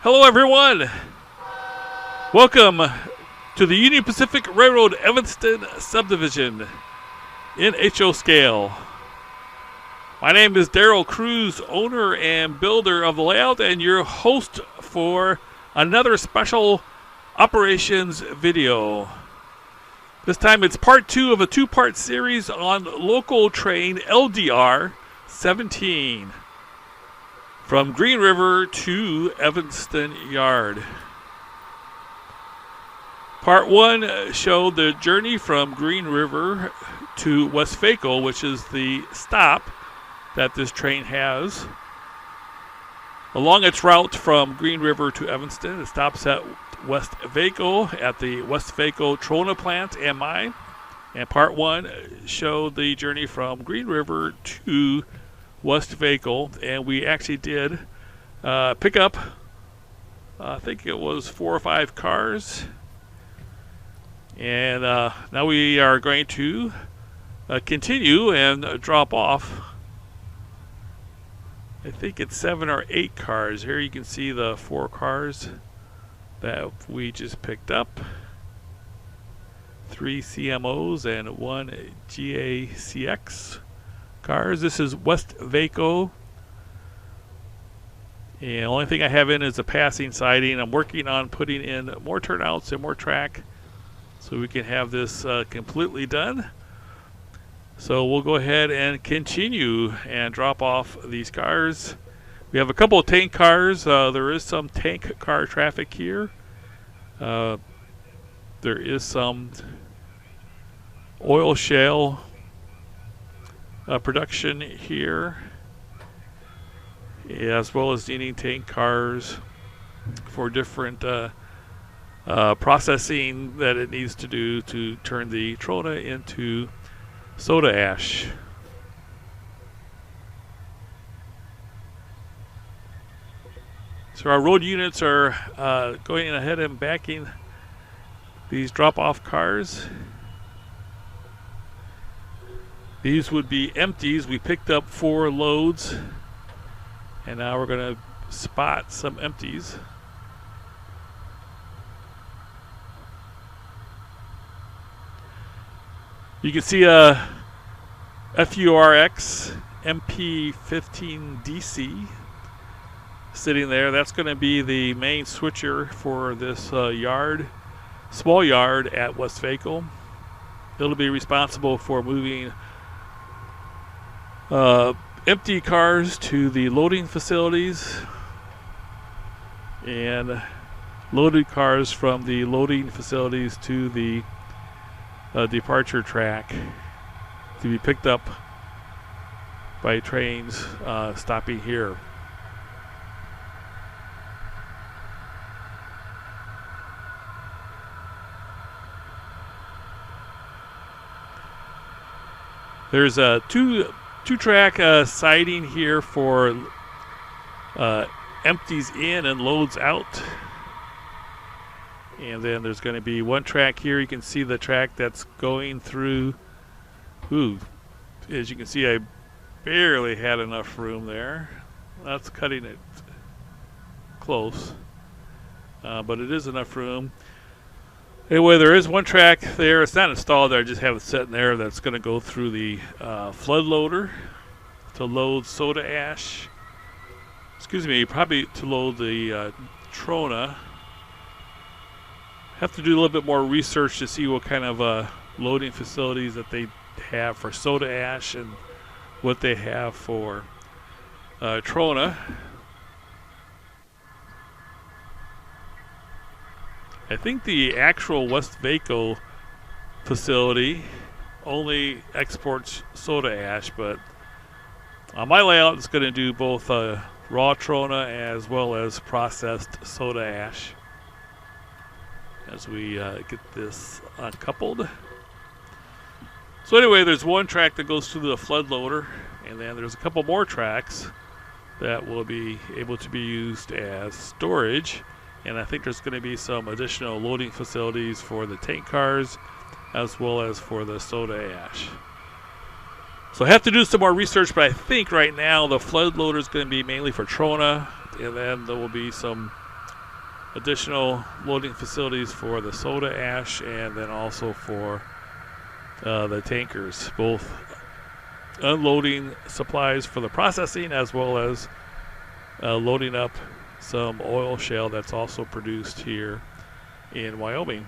Hello, everyone. Welcome to the Union Pacific Railroad Evanston subdivision in HO Scale. My name is Darrell Cruz, owner and builder of the layout, and your host for another special operations video. This time it's part 2 of a 2-part series on local train LDR 17 from Green River to Evanston Yard. Part 1 showed the journey from Green River to Westvaco, which is the stop that this train has. Along its route from Green River to Evanston, it stops at Westvaco at the Westvaco Trona plant and mine. And part 1 showed the journey from Green River to Westvaco, and we actually did pick up, I think it was 4 or 5 cars. And now we are going to continue and drop off. I think it's 7 or 8 cars. Here you can see the 4 cars that we just picked up. 3 CMOs and 1 GACX cars. This is Westvaco. And the only thing I have in is a passing siding. I'm working on putting in more turnouts and more track so we can have this completely done. So we'll go ahead and continue and drop off these cars. We have a couple of tank cars. There is some tank car traffic here. There is some oil shale production here, as well as needing tank cars for different processing that it needs to do to turn the Trona into soda ash. So our road units are going ahead and backing these drop-off cars. These would be empties. We picked up 4 loads, and now we're going to spot some empties. You can see a FURX MP15DC sitting there. That's going to be the main switcher for this yard, small yard at Westvaco. It'll be responsible for moving empty cars to the loading facilities and loaded cars from the loading facilities to the departure track to be picked up by trains stopping here. There's a two-track siding here for empties in and loads out. And then there's going to be 1 track here. You can see the track that's going through. As you can see, I barely had enough room there. That's cutting it close. But it is enough room. Anyway, there is 1 track there. It's not installed there. I just have it sitting there. That's going to go through the flood loader to load soda ash. Excuse me, probably to load the Trona. Have to do a little bit more research to see what kind of loading facilities that they have for soda ash and what they have for Trona. I think the actual Westvaco facility only exports soda ash, but on my layout it's going to do both raw Trona as well as processed soda ash as we get this uncoupled. So anyway, there's 1 track that goes through the flood loader, and then there's a couple more tracks that will be able to be used as storage. And I think there's going to be some additional loading facilities for the tank cars as well as for the soda ash. So I have to do some more research, but I think right now the flood loader is going to be mainly for Trona, and then there will be some additional loading facilities for the soda ash and then also for the tankers, both unloading supplies for the processing as well as loading up some oil shale that's also produced here in Wyoming.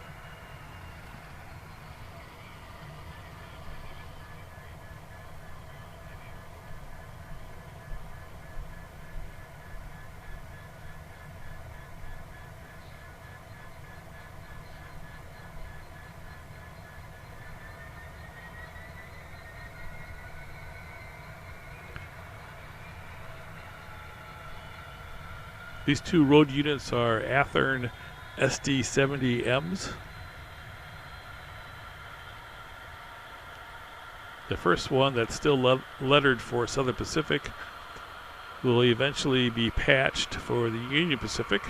These two road units are Athearn SD70Ms. The first one that's still lettered for Southern Pacific will eventually be patched for the Union Pacific.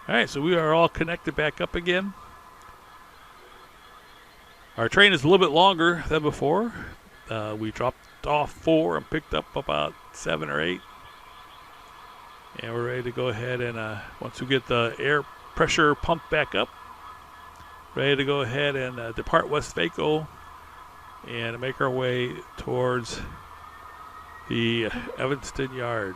All right, so we are all connected back up again. Our train is a little bit longer than before. We dropped off 4 and picked up about 7 or 8. And we're ready to go ahead and once we get the air pressure pumped back up, ready to go ahead and depart Westvaco and make our way towards the Evanston Yard.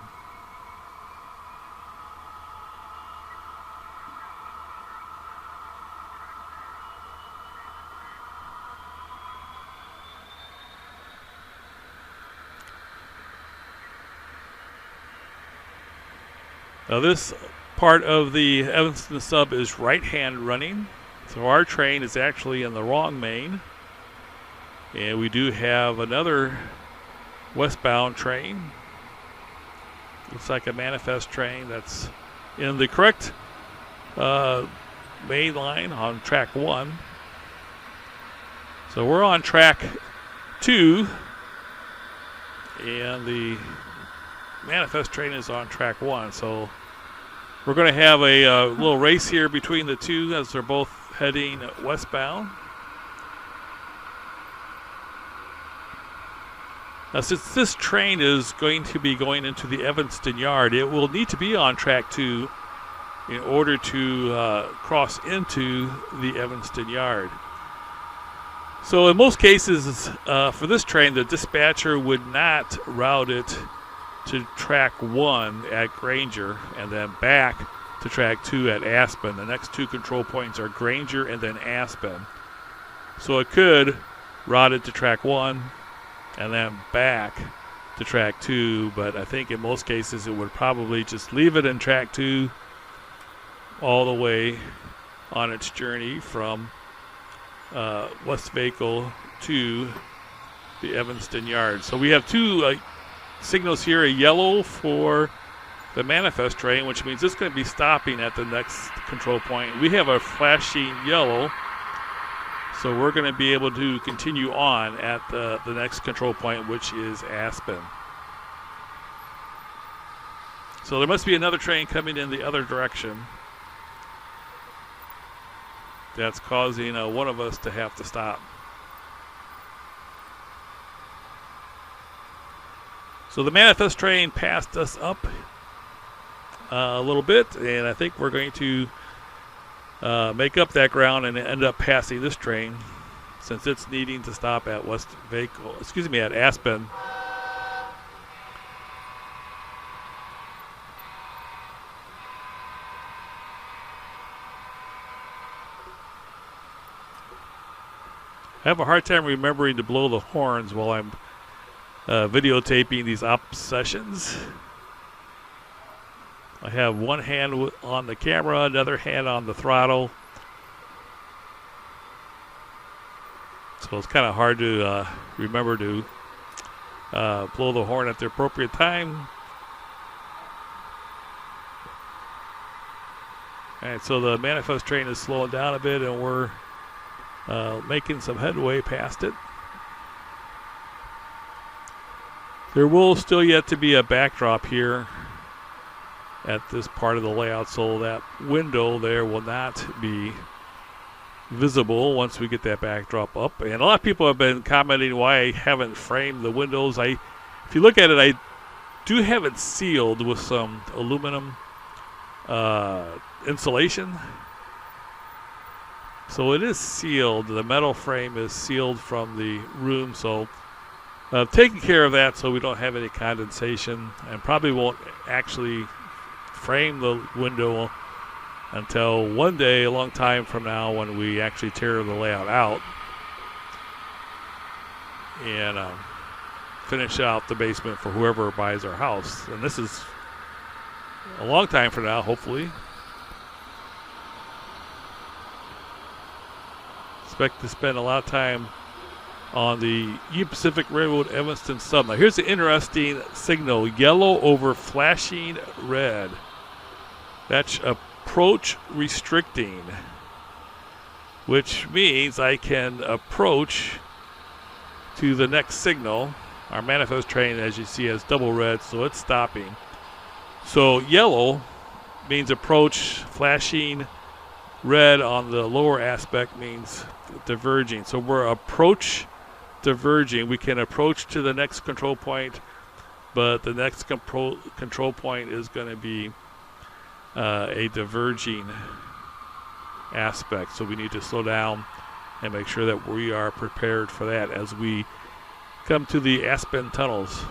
Now this part of the Evanston sub is right-hand running, so our train is actually in the wrong main. And we do have another westbound train. Looks like a manifest train that's in the correct main line on track 1. So we're on track 2, and the manifest train is on track 1. So we're going to have a little race here between the two as they're both heading westbound. Now, since this train is going to be going into the Evanston Yard, it will need to be on track 2 in order to cross into the Evanston Yard. So in most cases, for this train, the dispatcher would not route it to track 1 at Granger and then back to track 2 at Aspen. The next 2 control points are Granger and then Aspen. So it could route it to track 1 and then back to track 2, but I think in most cases it would probably just leave it in track 2 all the way on its journey from Westvaco to the Evanston Yard. So we have 2 signals here, a yellow for the manifest train, which means it's going to be stopping at the next control point. We have a flashing yellow, so we're going to be able to continue on at the next control point, which is Aspen. So there must be another train coming in the other direction that's causing one of us to have to stop. So the manifest train passed us up a little bit, and I think we're going to make up that ground and end up passing this train since it's needing to stop at at Aspen. I have a hard time remembering to blow the horns while I'm videotaping these op sessions. I have one hand on the camera, another hand on the throttle. So it's kind of hard to remember to blow the horn at the appropriate time. All right, so the manifest train is slowing down a bit, and we're making some headway past it. There will still yet to be a backdrop here at this part of the layout, so that window there will not be visible once we get that backdrop up. And a lot of people have been commenting why I haven't framed the windows. If you look at it, I do have it sealed with some aluminum insulation. So it is sealed. The metal frame is sealed from the room, so taking care of that so we don't have any condensation, and probably won't actually frame the window until one day, a long time from now, when we actually tear the layout out and finish out the basement for whoever buys our house. And this is a long time from now, hopefully. Expect to spend a lot of time on the Union Pacific Railroad Evanston sub. Now here's an interesting signal: yellow over flashing red. That's approach restricting, which means I can approach to the next signal. Our manifest train, as you see, has double red, so it's stopping. So yellow means approach, flashing red on the lower aspect means diverging. So we're approach diverging. We can approach to the next control point, but the next control point is going to be a diverging aspect. So we need to slow down and make sure that we are prepared for that as we come to the Aspen tunnels.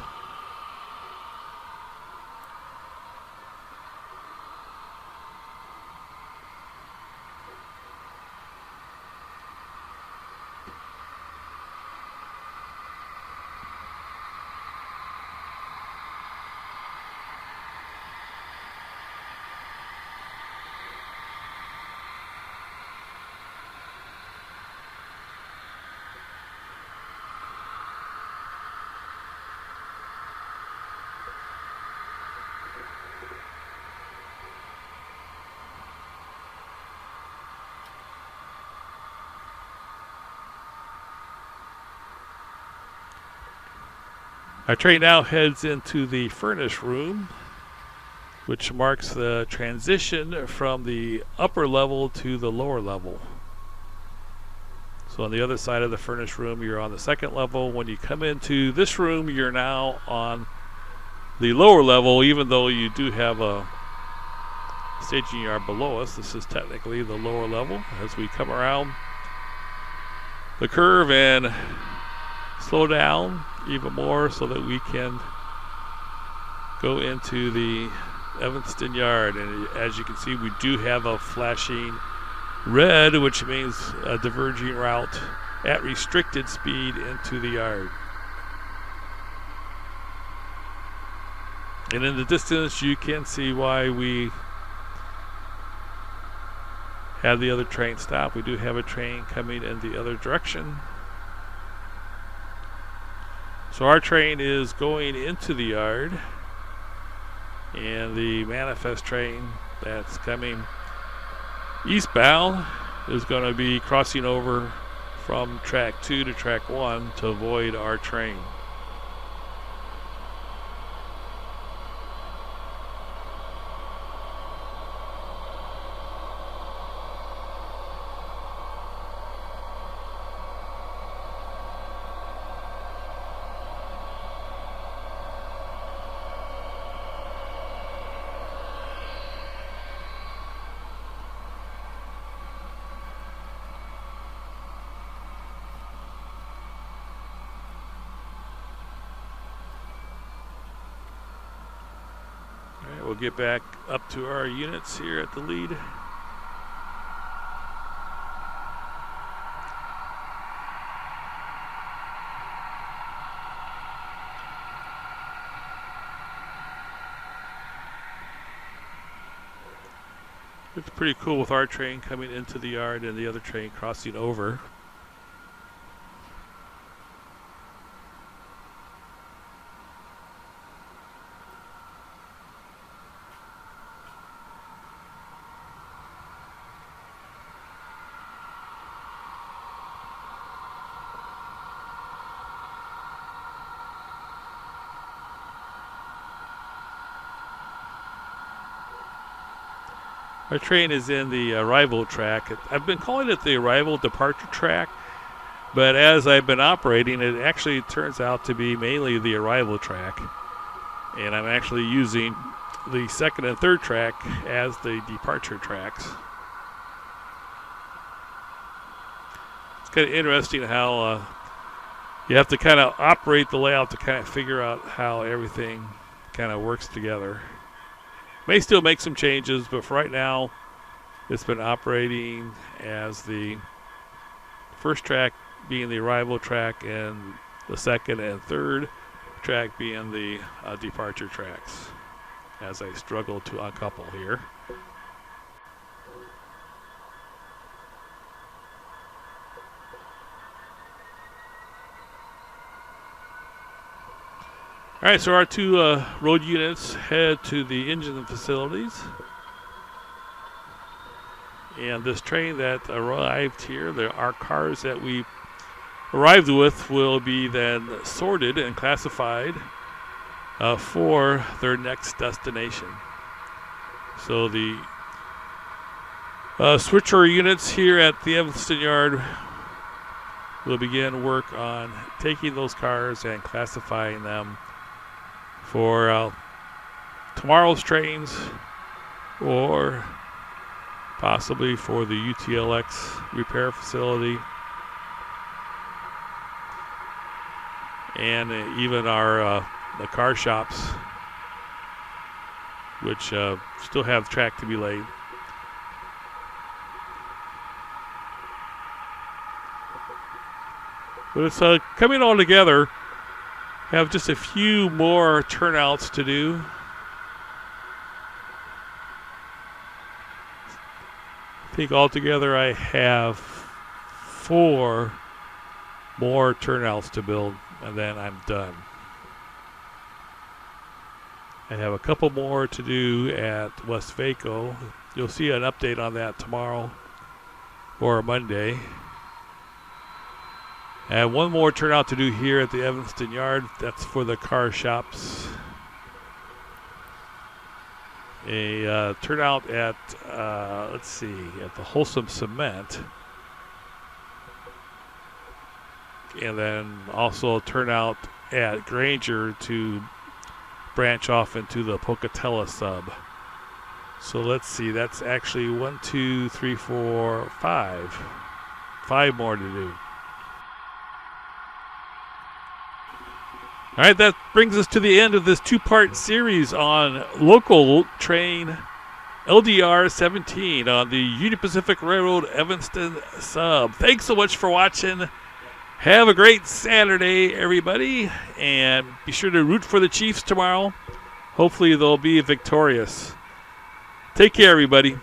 Our train now heads into the furnace room, which marks the transition from the upper level to the lower level. So on the other side of the furnace room, you're on the second level. When you come into this room, you're now on the lower level, even though you do have a staging yard below us. This is technically the lower level. As we come around the curve and slow down even more so that we can go into the Evanston Yard. And as you can see, we do have a flashing red, which means a diverging route at restricted speed into the yard. And in the distance, you can see why we have the other train stop. We do have a train coming in the other direction. So our train is going into the yard, and the manifest train that's coming eastbound is going to be crossing over from track 2 to track 1 to avoid our train. We'll get back up to our units here at the lead. It's pretty cool with our train coming into the yard and the other train crossing over. Our train is in the arrival track. I've been calling it the arrival departure track, but as I've been operating, it actually turns out to be mainly the arrival track. And I'm actually using the second and third track as the departure tracks. It's kind of interesting how you have to kind of operate the layout to kind of figure out how everything kind of works together. May still make some changes, but for right now, it's been operating as the first track being the arrival track and the second and third track being the departure tracks as I struggle to uncouple here. All right, so our two road units head to the engine facilities. And this train that arrived here, our cars that we arrived with will be then sorted and classified for their next destination. So the switcher units here at the Evanston Yard will begin work on taking those cars and classifying them for tomorrow's trains or possibly for the UTLX repair facility and even our the car shops, which still have track to be laid. But it's coming all together. Have just a few more turnouts to do. I think altogether I have 4 more turnouts to build, and then I'm done. I have a couple more to do at Westvaco. You'll see an update on that tomorrow or Monday. And one more turnout to do here at the Evanston Yard. That's for the car shops. A turnout at, at the Wholesome Cement. And then also a turnout at Granger to branch off into the Pocatello sub. So let's see, that's actually 1, 2, 3, 4, 5. 5 more to do. All right, that brings us to the end of this 2-part series on local train LDR 17 on the Union Pacific Railroad Evanston sub. Thanks so much for watching. Have a great Saturday, everybody, and be sure to root for the Chiefs tomorrow. Hopefully they'll be victorious. Take care, everybody.